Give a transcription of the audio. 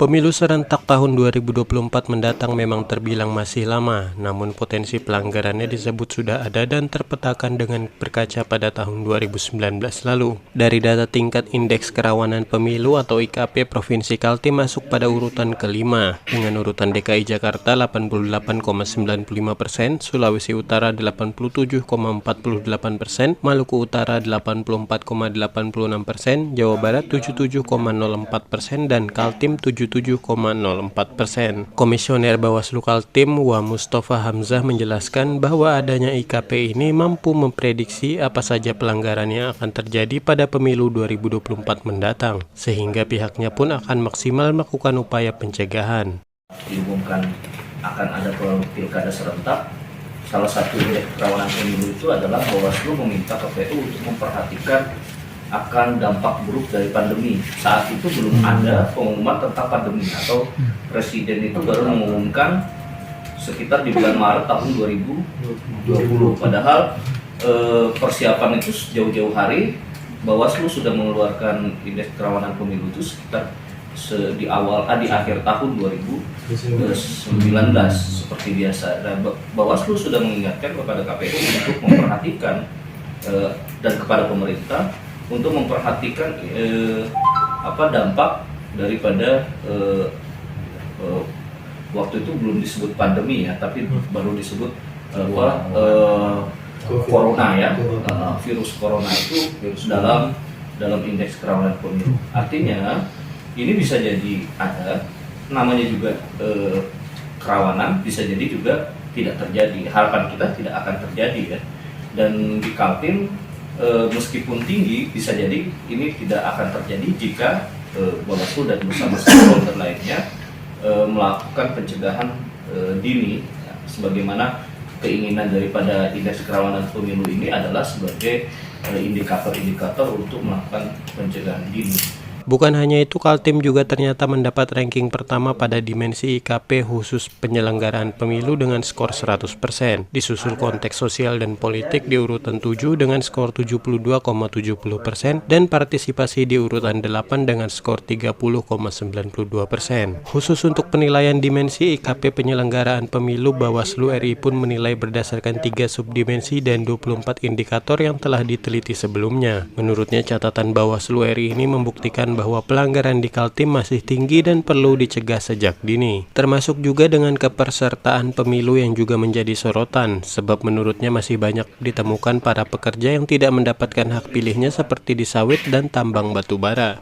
Pemilu serentak tahun 2024 mendatang memang terbilang masih lama, namun potensi pelanggarannya disebut sudah ada dan terpetakan dengan berkaca pada tahun 2019 lalu. Dari data tingkat Indeks Kerawanan Pemilu atau IKP Provinsi Kaltim masuk pada urutan kelima, dengan urutan DKI Jakarta 88,95%, Sulawesi Utara 87,48%, Maluku Utara 84,86%, Jawa Barat 77,04%, dan Kaltim 77,04%. Komisioner Bawaslu Kaltim Wa Mustafa Hamzah menjelaskan bahwa adanya IKP ini mampu memprediksi apa saja pelanggaran yang akan terjadi pada pemilu 2024 mendatang, sehingga pihaknya pun akan maksimal melakukan upaya pencegahan. Diumumkan akan ada pilkada serentak, salah satu indeks kerawanan pemilu itu adalah Bawaslu meminta KPU untuk memperhatikan akan dampak buruk dari pandemi. Saat itu belum ada pengumuman tentang pandemi, atau Presiden itu baru mengumumkan sekitar di bulan Maret tahun 2020. Padahal persiapan itu jauh-jauh hari. Bawaslu sudah mengeluarkan indeks kerawanan pemilu itu sekitar di akhir tahun 2019 seperti biasa. Dan Bawaslu sudah mengingatkan kepada KPU untuk memperhatikan dan kepada pemerintah untuk memperhatikan dampak daripada waktu itu belum disebut pandemi ya, tapi baru disebut corona ya, virus corona itu virus dalam indeks kerawanan pemilu. Artinya ini bisa jadi ada, namanya juga kerawanan, bisa jadi juga tidak terjadi. Harapan kita tidak akan terjadi ya. Dan di Kaltim meskipun tinggi, bisa jadi ini tidak akan terjadi jika Bawaslu dan bersama stakeholder lainnya melakukan pencegahan dini, ya, sebagaimana keinginan daripada indeks kerawanan pemilu ini adalah sebagai indikator-indikator untuk melakukan pencegahan dini. Bukan hanya itu, Kaltim juga ternyata mendapat ranking pertama pada dimensi IKP khusus penyelenggaraan pemilu dengan skor 100%. Disusul konteks sosial dan politik di urutan 7 dengan skor 72,70% dan partisipasi di urutan 8 dengan skor 30,92%. Khusus untuk penilaian dimensi IKP penyelenggaraan pemilu, Bawaslu RI pun menilai berdasarkan 3 subdimensi dan 24 indikator yang telah diteliti sebelumnya. Menurutnya, catatan Bawaslu RI ini membuktikan bahwa pelanggaran di Kaltim masih tinggi dan perlu dicegah sejak dini. Termasuk juga dengan kepesertaan pemilu yang juga menjadi sorotan, sebab menurutnya masih banyak ditemukan para pekerja yang tidak mendapatkan hak pilihnya seperti di sawit dan tambang batu bara.